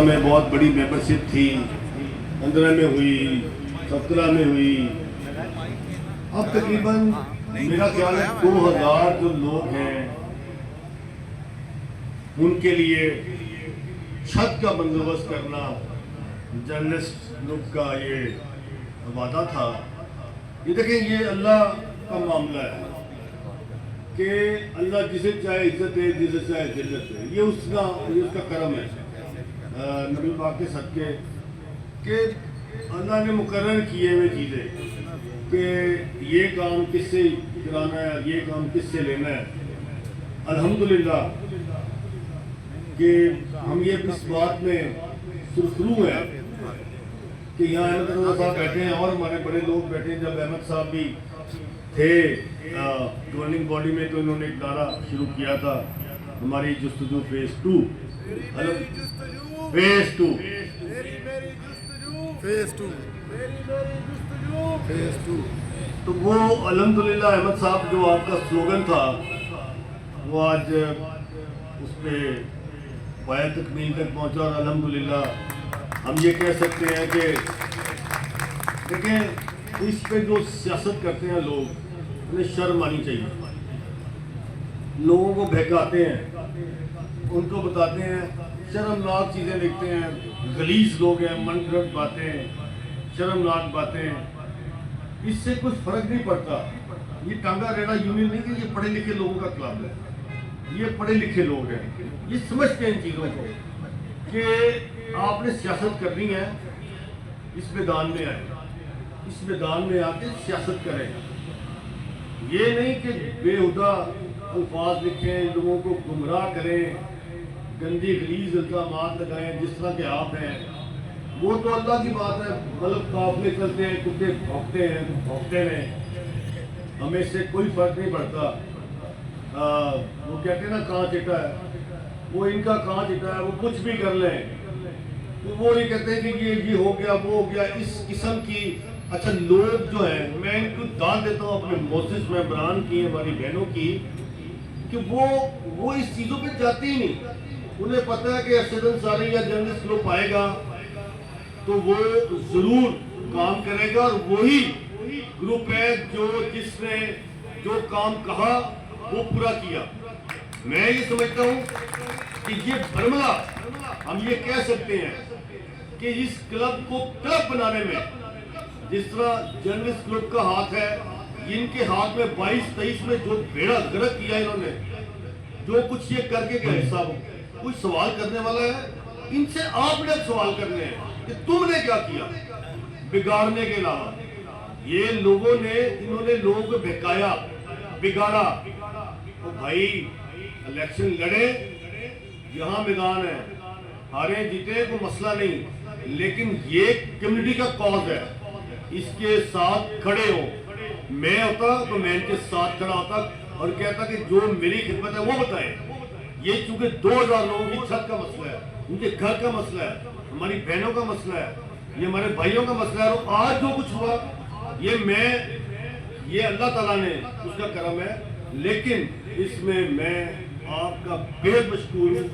میں بہت بڑی ممبرشپ تھی، 15 میں ہوئی، 17 میں ہوئی، اب تقریباً میرا خیال ہے 2000 جو لوگ ہیں ان کے لیے چھت کا بندوبست کرنا جرنلسٹ گروپ کا یہ وعدہ تھا۔ یہ دیکھیں، یہ اللہ کا معاملہ ہے کہ اللہ جسے چاہے عزت دے، جسے چاہے ذلت دے، یہ اس کا کرم ہے نبی پاک کے صدقے کہ اللہ نے مقرر کیے ہوئے چیزیں کہ یہ کام کس سے کرانا ہے، یہ کام کس سے لینا ہے۔ الحمدللہ کہ ہم یہ اس بات میں سرخرو ہیں کہ یہاں احمد رضا صاحب بیٹھے ہیں اور ہمارے بڑے لوگ بیٹھے ہیں۔ جب احمد صاحب بھی تھے گورننگ باڈی میں تو انہوں نے ایک ادارہ شروع کیا تھا، ہماری جستجو فیز 2 تو وہ الحمدللہ احمد صاحب جو آپ کا سلوگن تھا وہ آج اس پہ پایہ تکمیل تک پہنچا، اور الحمدللہ ہم یہ کہہ سکتے ہیں کہ دیکھیں اس پہ جو سیاست کرتے ہیں لوگ، انہیں شرم آنی چاہیے۔ لوگوں کو بہکاتے ہیں، ان کو بتاتے ہیں، شرمناک چیزیں لکھتے ہیں، غلیظ لوگ ہیں، من گھڑت باتیں، شرمناک باتیں، اس سے کچھ فرق نہیں پڑتا۔ یہ ٹانگا ریڑا یونین نہیں کہ یہ پڑھے لکھے لوگوں کا کلب ہے، یہ پڑھے لکھے لوگ ہیں، یہ سمجھتے ہیں ان چیزوں کو کہ آپ نے سیاست کرنی ہے، اس میدان میں آئے، اس میدان میں آ کے سیاست کریں، یہ نہیں کہ بےہودہ الفاظ لکھیں، لوگوں کو گمراہ کریں، گندی غلیظ الزامات لگائیں جس طرح کے آپ ہیں۔ وہ تو اللہ کی بات ہے، مطلب قافلے چلتے ہیں، کتے بھونکتے ہیں، بھونکتے ہیں، ہمیں اس سے کوئی فرق نہیں پڑتا۔ وہ کہتے ہیں نا کہاں چٹا ہے، وہ ان کا کہاں چٹا ہے، وہ کچھ بھی کر لیں، تو وہ نہیں کہتے کہ یہ ہو گیا وہ ہو گیا، اس قسم کی۔ اچھا لوگ جو ہیں، میں ان کو داد دیتا ہوں اپنے موسس ممبران کی، ہماری بہنوں کی، کہ وہ اس چیزوں پہ جاتی ہی نہیں۔ انہیں پتہ ہے کہ اسد انصاری یا جرنلسٹ گروپ آئے گا تو وہ ضرور کام کرے گا، اور وہی گروپ ہے جس نے جو کام کہا وہ پورا کیا۔ میں یہ سمجھتا ہوں کہ یہ برملا ہم یہ کہہ سکتے ہیں کہ اس کلب کو کلب بنانے میں جس طرح جرنلسٹ گروپ کا ہاتھ ہے، ان کے ہاتھ میں 22-23 میں جو بیڑا غرق کیا انہوں نے، جو کچھ یہ کر کے گئے، صاحب کوئی سوال کرنے والا ہے؟ ان سے آپ نے سوال کرنے ہیں کہ تم نے کیا کیا بگاڑنے کے علاوہ۔ یہ لوگوں نے، انہوں نے لوگوں کو بہکایا، بگاڑا۔ تو بھائی الیکشن لڑے، یہاں میدان ہے، ہارے جیتے کوئی مسئلہ نہیں، لیکن یہ کمیونٹی کا کاز ہے، اس کے ساتھ کھڑے ہو۔ میں ہوتا تو میں ان کے ساتھ کھڑا ہوتا اور کہتا کہ جو میری خدمت ہے وہ بتائیں۔ یہ چونکہ 2000 لوگوں کی چھت کا مسئلہ ہے، ان کے گھر کا مسئلہ ہے، ہماری بہنوں کا مسئلہ ہے، یہ ہمارے بھائیوں کا مسئلہ ہے، اور آج جو کچھ ہوا یہ اللہ تعالیٰ نے اس کا کرم ہے، لیکن اس میں آپ کا بے مشکور ہوں۔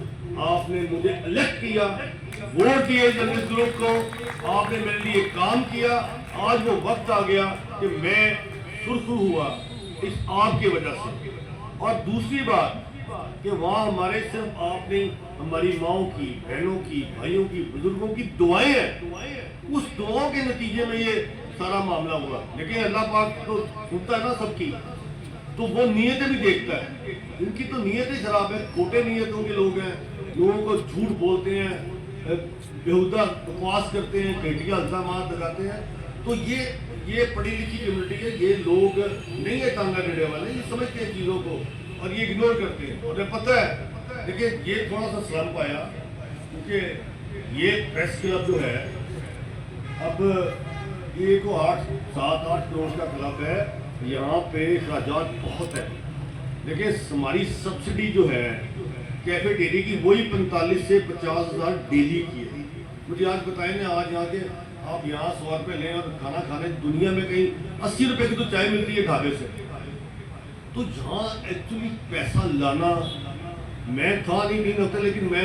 آپ نے مجھے الیکٹ کیا، ووٹ دیے جرنلسٹ گروپ کو، آپ نے میرے لیے کام کیا۔ آج وہ وقت آ گیا کہ میں سرخرو ہوا اس آپ کی وجہ سے۔ اور دوسری بات کہ وہاں ہمارے صرف آپ نے ہماری ماؤں کی، بہنوں کی، بھائیوں کی، بزرگوں کی دعائیں ہیں، اس دعاؤں کے نتیجے میں یہ سارا معاملہ ہوا۔ لیکن اللہ پاک تو سنتا ہے نا سب کی، تو وہ نیتیں بھی دیکھتا ہے۔ ان کی تو نیتیں خراب ہے، کھوٹے نیتوں کے لوگ ہیں، لوگوں کو جھوٹ بولتے ہیں، بےہودہ بکواس کرتے ہیں، گھٹیا الزامات لگاتے ہیں۔ تو یہ پڑھی لکھی کمیونٹی ہے، یہ لوگ نہیں ہے ٹانگا ڈنڈے والے، یہ سمجھتے ہیں چیزوں کو اور یہ اگنور کرتے ہیں۔ اور انہیں پتہ ہے، دیکھیں یہ تھوڑا سا سلمپ آیا کیونکہ یہ پریس کلب جو ہے، اب یہ کو 7-8 کروڑ کا کلب ہے، یہاں پہ اخراجات بہت ہیں، لیکن ہماری سبسڈی جو ہے کیفے ڈیری کی وہی 45 سے 50 ہزار ڈیلی کی ہے۔ مجھے آج بتائیں نا، آج یہاں کے آپ یہاں 100 روپے لیں اور کھانا کھانے، دنیا میں کہیں 80 روپے کی تو چائے ملتی ہے ڈھابے سے۔ تو جہاں ایکچولی پیسہ لانا، میں تھا نہیں ہوتا، لیکن میں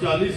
40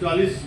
40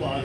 5।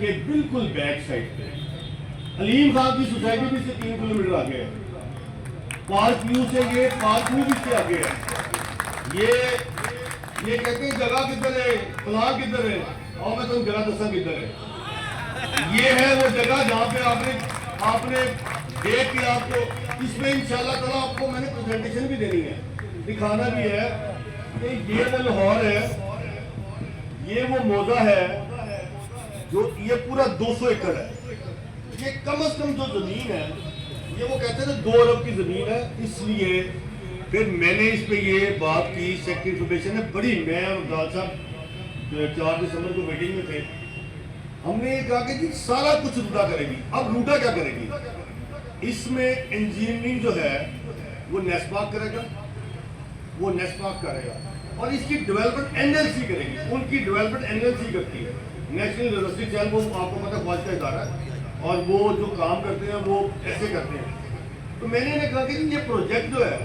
کہ بالکل بیک سائڈ پہ علیم خان کی سوسائٹی بھی سے 3 کلومیٹر آگے ہے, پارک ویو سے یہ پارک ویو بھی سے آگے ہے. یہ کہتے ہیں جگہ کدھر ہے, فلاں کدھر ہے, اور میں تم جگہ دسا کدھر ہے. یہ ہے وہ جگہ جہاں پہ آپ نے دیکھ کے آپ کو اس میں انشاءاللہ تعالیٰ آپ کو میں نے پریزنٹیشن بھی دینی ہے, دکھانا بھی ہے کہ یہ وہ لاہور ہے, یہ وہ موزہ ہے جو یہ پورا 200 ایکڑ ہے. یہ کم از کم جو زمین ہے یہ وہ کہتے ہیں 2 ارب کی زمین ہے. اس لیے پھر میں نے اس پہ یہ بات کی, سیکٹری انفارمیشن ہے بڑی, میں اور ڈال صاحب 4 دسمبر کو میٹنگ میں تھے, ہم نے یہ کہا کہ جی سارا کچھ روٹا کرے گی. اب روٹا کیا کرے گی, اس میں انجینئرنگ جو ہے وہ نیسپاک کرے گا, وہ نیسپاک کرے گا, اور اس کی ڈیولپمنٹ این ایل سی کرے گی. ان کی ڈیولپمنٹ این ایل سی کرتی ہے, نیشنل یونیورسٹی چیل, وہ آپ کو پتہ فوج کا ادارہ ہے, اور وہ جو کام کرتے ہیں وہ ایسے کرتے ہیں. تو میں نے کہا کہ یہ پروجیکٹ جو ہے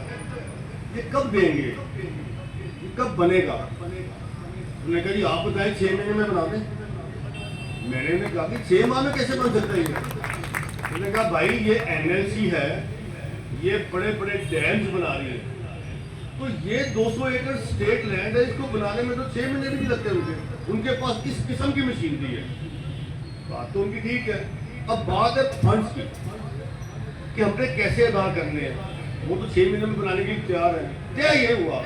یہ کب دیں گے, یہ کب بنے گا. انہوں نے کہا جی آپ بتائیں 6 مہینے میں بنا دیں. میں نے کہا کہ 6 ماہ میں کیسے بن سکتا ہے یہ. انہوں نے کہا بھائی یہ این ایل سی ہے, یہ بڑے بڑے ڈیمز بنا رہی ہے, تو یہ 200 ایکڑ اسٹیٹ لینڈ ہے, اس کو بنانے میں تو 6 مہینے بھی لگتے ہیں. ان کے پاس کس قسم کی مشینری ہے, بات تو ان کی ٹھیک ہے. اب بات ہے فنڈز کی کہ ہم نے کیسے ادا کرنے ہیں. وہ تو 6 مہینے میں بنانے کے لیے تیار ہے. کیا یہ ہوا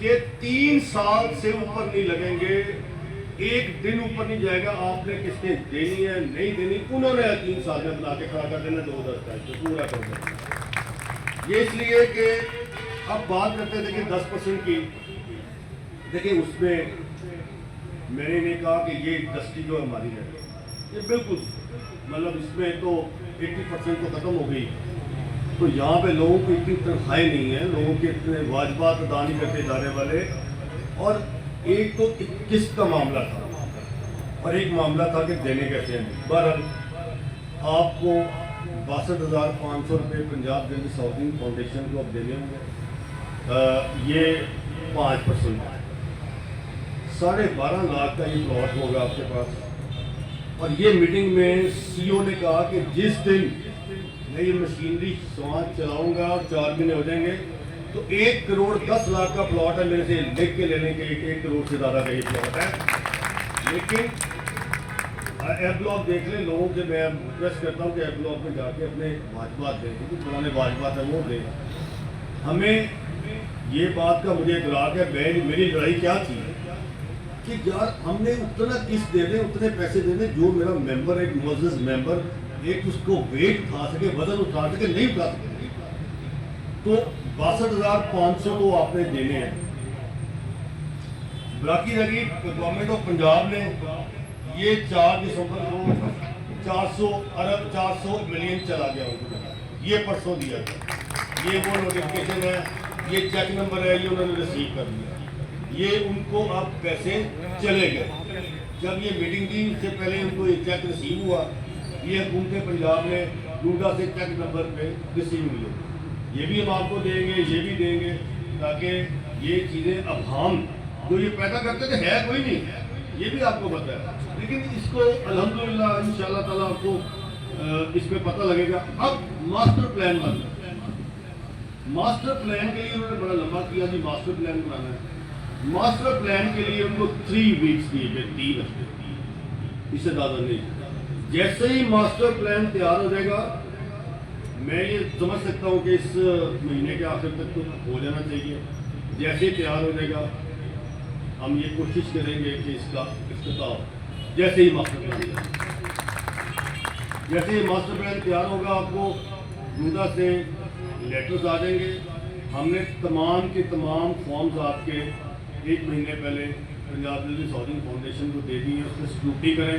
کہ 3 سال سے اوپر نہیں لگیں گے, 1 دن اوپر نہیں جائے گا, آپ نے کس نے دینی ہے نہیں دینی, انہوں نے 3 سال میں بنا کے کھڑا کر دینا 2 دستاویز پورا کر دینا. یہ اس لیے کہ اب بات کرتے تھے کہ 10% کی, دیکھیں اس میں میں نے نہیں کہا کہ یہ انڈسٹری جو ہماری ہے یہ بالکل مطلب اس میں تو 80% تو ختم ہو گئی. تو یہاں پہ لوگوں کی اتنی تنخواہیں نہیں ہیں, لوگوں کے اتنے واجبات ادا نہیں کرتے ادارے والے, اور ایک تو 21 کا معاملہ تھا اور ایک معاملہ تھا کہ دینے کیسے ہیں. بہرحال آپ کو 62,500 روپے پنجاب گرین ساؤتھنگ فاؤنڈیشن کو اب دینے ہوں گے. یہ 5% ہے, 12.5 لاکھ کا یہ پلاٹ ہوگا آپ کے پاس. اور یہ میٹنگ میں سی او نے کہا کہ جس دن میں یہ مشینری سماج چلاؤں گا اور 4 مہینے ہو جائیں گے تو 1 کروڑ 10 لاکھ کا پلاٹ ہے میرے سے لکھ کے لینے کے, 1 کروڑ سے زیادہ کا یہ پلاٹ ہے. لیکن اے بلاک دیکھ لیں, لوگوں سے میں ریکویسٹ کرتا ہوں کہ اے بلاک میں جا کے اپنے واجبات دیں, کیونکہ پرانے واجبات ہیں وہ دیں. ہمیں یہ بات کا مجھے ادراک ہے, میری لڑائی کیا تھی کہ یار ہم نے اتنا قسط دے دیں, اتنے پیسے دے دیں جو میرا ممبر, ایک معزز ممبر, ایک اس کو ویٹ اٹھا سکے, وزن اٹھا سکے, نہیں اٹھا سکے. تو 62,500 تو آپ نے دینے ہیں. براکی لگی گورنمنٹ آف پنجاب نے یہ 4 دسمبر کو 400 ارب 400 ملین چلا گیا ان کو, یہ پرسوں دیا گیا. یہ وہ نوٹیفکیشن ہے, یہ چیک نمبر ہے, یہ انہوں نے ریسیو کر لیا. یہ ان کو اب پیسے چلے گئے. جب یہ میٹنگ تھی اس سے پہلے ان کو یہ چیک ریسیو ہوا, یہ حکومت پنجاب نے ڈوڈا سے چیک نمبر پہ ریسیو ہوئے. یہ بھی ہم آپ کو دیں گے, یہ بھی دیں گے, تاکہ یہ چیزیں اب ہم جو یہ پیدا کرتے تھے ہے کوئی نہیں, یہ بھی آپ کو پتہ ہے, لیکن اس کو الحمدللہ انشاءاللہ تعالیٰ آپ کو اس پہ پتہ لگے گا. اب ماسٹر پلان بننا, ماسٹر پلان کے لیے انہوں نے بڑا لمبا کیا جی ماسٹر پلان بنانا ہے. ماسٹر پلان کے لیے ان کو 3 ویکس دیے گئے, 3 ہفتے, اس سے زیادہ نہیں. جیسے ہی ماسٹر پلان تیار ہو جائے گا, میں یہ سمجھ سکتا ہوں کہ اس مہینے کے آخر تک تو ہو جانا چاہیے. جیسے ہی تیار ہو جائے گا ہم یہ کوشش کریں گے کہ اس کا افتتاح جیسے ہی ماسٹر پلان تیار ہوگا, آپ کو ڈوڈا سے لیٹرز آ جائیں گے. ہم نے تمام کے تمام فارمز آپ کے 1 مہینے پہلے پنجاب گرین ساؤتھنگ فاؤنڈیشن کو دے دی ہیں. اس میں اسکروٹی کریں,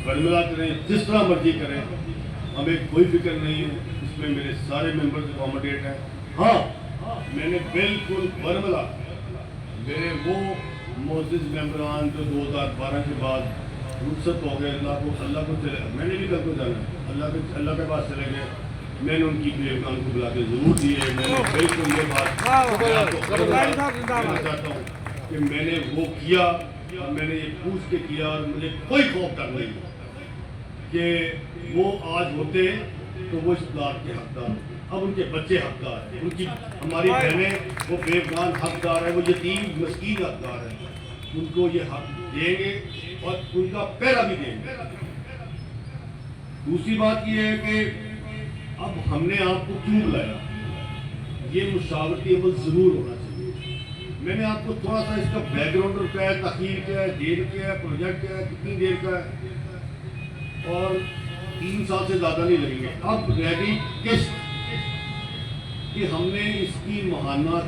برملا کریں, جس طرح مرضی کریں, ہمیں کوئی فکر نہیں ہے. اس میں میرے سارے ممبرز اکاموڈیٹ ہیں. ہاں میں نے بالکل برملا میرے وہ معزز ممبران جو 2012 کے بعد رخصت ہو گئے, اللہ کو چلے, میں نے بھی کل کو جانا ہے, اللہ کے پاس چلے گئے, میں نے ان کی بیوکان کو بلا کے ضرور دیے. میں نے بالکل یہ بات کہنا چاہتا ہوں کہ میں نے وہ کیا اور میں نے یہ پوچھ کے کیا اور مجھے کوئی خوف ڈر نہیں کہ وہ آج ہوتے تو وہ اس پلاٹ کے حقدار، اب ان کے بچے حقدار ہیں، ان کی ہماری بہنیں وہ بیگان حقدار ہیں، وہ یتیم مسکین حقدار ہیں، ان کو یہ حق دیں گے اور ان کا پہرا بھی دیں گے۔ دوسری بات یہ ہے کہ اب ہم نے آپ کو کیوں بلایا، یہ مشاورتی عمل ضرور ہونا چاہیے۔ میں نے آپ کو تھوڑا سا اس کا بیک گراؤنڈ بتایا، تاخیر کیا ہے، دیر کیا ہے، پروجیکٹ کیا ہے، کتنی دیر کا ہے، اور 3 سال سے زیادہ نہیں لگیں گے۔ اب رہ گئی قسط کہ ہم نے اس کی ماہانہ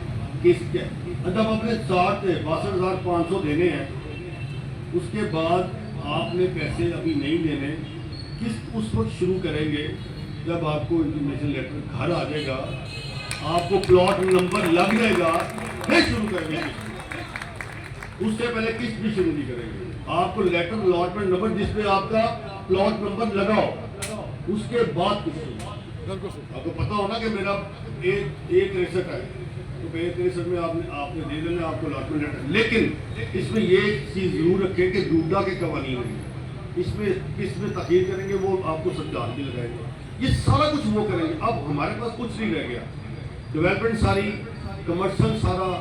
قسط کیا، جب اپنے 62,500 دینے ہیں، اس کے بعد آپ نے پیسے ابھی نہیں دینے، قسط اس وقت شروع کریں گے جب آپ کو انٹیمیشن لیٹر گھر آ جائے گا، آپ کو پلاٹ نمبر لگ جائے گا، پھر شروع کریں گے قسط۔ اس سے پہلے قسط بھی شروع نہیں کریں گے۔ آپ کو لیٹر الاٹمنٹ نمبر جس پہ آپ کا پلاٹ نمبر لگاؤ، اس کے بعد قسط۔ آپ کو پتا ہونا کہ میرا A63 ہے، تو A63 میں آپ نے دے دینا آپ کو الاٹمنٹ لیٹر، لیکن اس میں یہ چیز ضرور رکھیں کہ ڈوڈا کے قوانین ہیں، اس میں تاخیر کریں گے وہ آپ کو سرچارج بھی لگائیں گے، یہ سارا کچھ وہ کریں گے۔ اب ہمارے پاس کچھ نہیں رہ گیا، ڈیولپمنٹ ساری کمرشل، سارا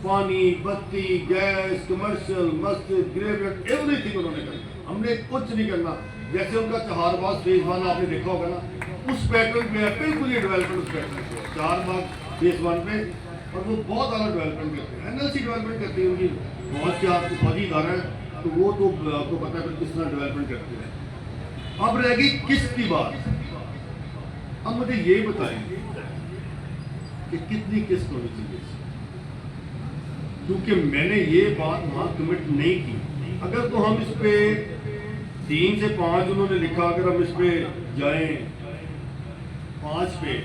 پانی، بتی، گیس، کمرشل، مسجد، گریو یارڈ، ایوری تھنگ انہوں نے کرنا، ہم نے کچھ نہیں کرنا۔ جیسے ان کا چہار باغ فیز 1 آپ نے دیکھا ہوگا نا، اس پیٹرن پہ ہے بالکل، یہ ڈیولپمنٹ اس پیٹرن پہ ہے، چہار باغ فیز 1 پہ، اور وہ بہت اعلیٰ ڈیولپمنٹ کرتے ہیں، NLC ڈیولپمنٹ کرتے ہیں، ان کی بہت سے آپ کو فوجی ادارہ ہے، تو وہ تو آپ کو پتا ہے کس طرح ڈیولپمنٹ کرتے ہیں۔ اب رہ گئی قسط کی بات، اب مجھے یہ بتائیں کہ کتنی قسط ہونی چاہیے، کیونکہ میں نے یہ بات وہاں کمٹ نہیں کی۔ اگر تو ہم اس پہ 3 سے 5 انہوں نے لکھا، اگر ہم اس پہ جائیں 5 پہ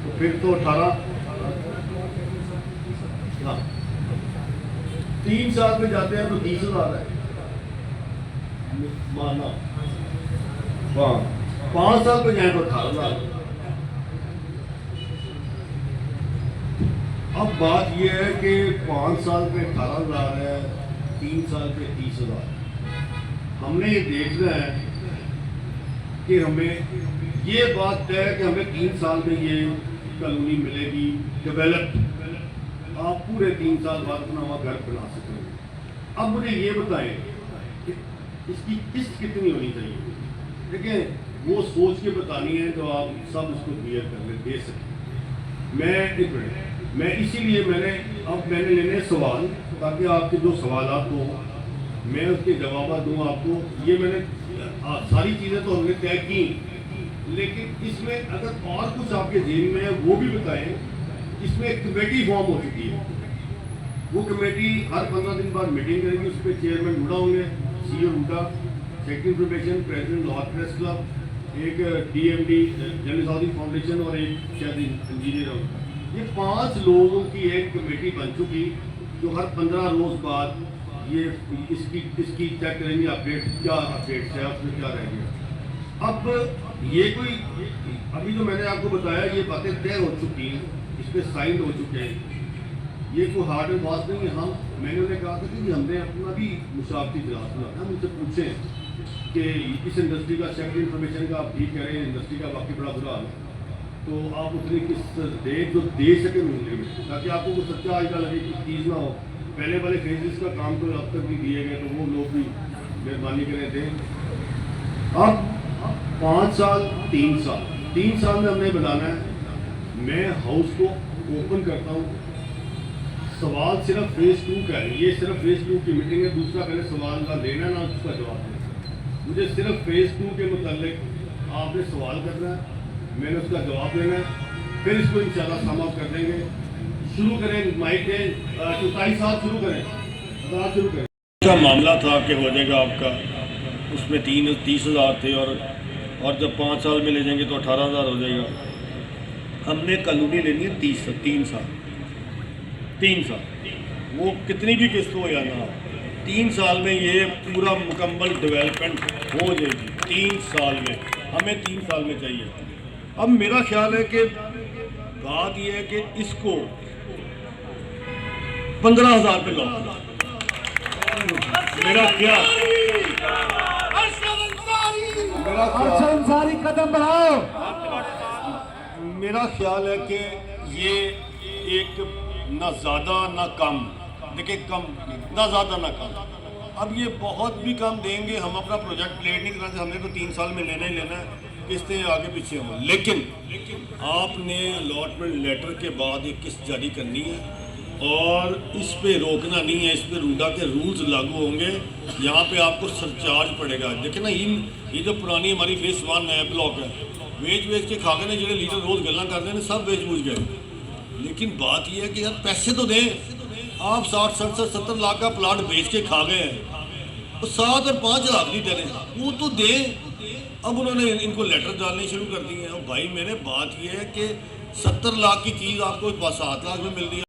تو پھر تو 18، 3 سال پہ جاتے ہیں تو 30,000 ہے مانا، 5 سال پہ جائیں تو 18,000۔ اب بات یہ ہے کہ 5 سال پہ 18,000 ہے، 3 سال پہ 30,000۔ ہم نے یہ دیکھنا ہے کہ ہمیں یہ بات طے ہے کہ ہمیں 3 سال میں یہ کالونی ملے گی ڈیولپڈ، آپ پورے 3 سال بعد اپنا وہاں گھر بنا سکیں گے۔ اب مجھے یہ بتائیں کہ اس کی قسط کتنی ہونی چاہیے، دیکھیں وہ سوچ کے بتانی ہے جو آپ سب اس کو کلیئر کر لیں، دے سکیں۔ میں اسی لیے میں نے لینے سوال، تاکہ آپ کے جو سوالات ہوں میں اس کے جوابات دوں آپ کو۔ یہ میں نے ساری چیزیں تو ہم نے طے کی، لیکن اس میں اگر اور کچھ آپ کے ذہن میں ہے وہ بھی بتائیں۔ اس میں ایک کمیٹی فارم ہو چکی ہے، وہ کمیٹی ہر 15 دن بعد میٹنگ کرے گی، اس پہ چیئرمین روڈا ہوں گے، CEO RUDA, secretary information president Lahore press club, ایک DMD جنرل سعودی فاؤنڈیشن، اور ایک شاید انجینئر ہوگا۔ یہ 5 لوگوں کی ایک کمیٹی بن چکی جو ہر 15 روز بعد یہ اس کی چیک کریں گے اپڈیٹ، کیا اپڈیٹ ہے، اس میں کیا رہ گیا۔ اب یہ کوئی ابھی جو میں نے آپ کو بتایا یہ باتیں طے ہو چکی ہیں، اس پہ سائن ہو چکے ہیں، یہ کوئی ہارڈ اینڈ فاسٹ نہیں ہے۔ میں نے انہیں کہا تھا کہ ہم نے اپنا بھی مشاورتی اجلاس بنانا، ہم ان سے پوچھیں کہ اس انڈسٹری کا سیکٹری انفارمیشن کا آپ ٹھیک کہہ رہے ہیں، انڈسٹری کا واقعی بڑا برا حال ہے، تو آپ اتنی قسط دے جو دے سکیں ملنے میں، تاکہ آپ کو کوئی سچا آئیڈیا لگے کہ چیز نہ ہو۔ پہلے والے فیزز کا کام تو اب تک بھی دیے گئے، تو وہ لوگ بھی مہربانی کریں دیں۔ اب 5 سال 3 سال 3 سال میں ہم نے بنانا ہے۔ میں ہاؤس کو اوپن کرتا ہوں، سوال صرف فیز 2 کا ہے، یہ صرف فیز 2 کی میٹنگ ہے، دوسرا پہلے سوال نہ لینا نہ اس کا جواب دینا۔ مجھے صرف فیز 2 کے متعلق آپ نے سوال کرنا ہے، میں نے اس کا جواب دینا ہے، پھر اس کو انشاءاللہ سم اپ کر دیں گے۔ شروع کریں، مائک دیں، 24 سال شروع کریں، شروع کریں۔ کا معاملہ تھا کہ ہو جائے گا آپ کا، اس میں 30,000 تھے، اور جب 5 سال میں لے جائیں گے تو 18,000 ہو جائے گا۔ ہم نے کالونی لینی ہے 3 سال، وہ کتنی بھی قسط ہو یا نہ ہو، 3 سال میں یہ پورا مکمل ڈیولپمنٹ ہو جائے گی۔ 3 سال میں ہمیں 3 سال میں چاہیے۔ اب میرا خیال ہے کہ بات یہ ہے کہ اس کو 15,000 پہ لاؤ، میرا کیا ارشد انصاری قدم بڑھاؤ. میرا خیال ہے کہ یہ ایک نہ زیادہ نہ کم، دیکھیں کم نہ زیادہ نہ کم. اب یہ بہت بھی کم دیں گے، ہم اپنا پروجیکٹ پلیٹ نہیں کراتے، ہم نے تو 3 سال میں لینا ہی لینا ہے، قسطیں آگے پیچھے ہوں. لیکن آپ نے الاٹمنٹ لیٹر کے بعد ایک قسط جاری کرنی ہے اور اس پہ روکنا نہیں ہے. اس پہ روڈا کے رولز لاگو ہوں گے. یہاں پہ آپ کو سرچارج پڑے گا. دیکھیں نا یہ جو پرانی ہماری فیس 1 نیا بلاک ہے، ویچ کے کھا گئے جنہیں لیڈر روز گلنا کرتے ہیں سب ویچ بوجھ گئے. لیکن بات یہ ہے کہ یار پیسے تو دیں. آپ 60 67 70 لاکھ کا پلاٹ بیچ کے کھا گئے ہیں، تو 7 اور 5 لاکھ نہیں دے رہے، وہ تو دیں. اب انہوں نے ان کو لیٹر ڈالنے شروع کر دی ہیں. اور بھائی میرے بات یہ ہے کہ 70 لاکھ کی چیز آپ کو 7 لاکھ میں مل رہی ہے.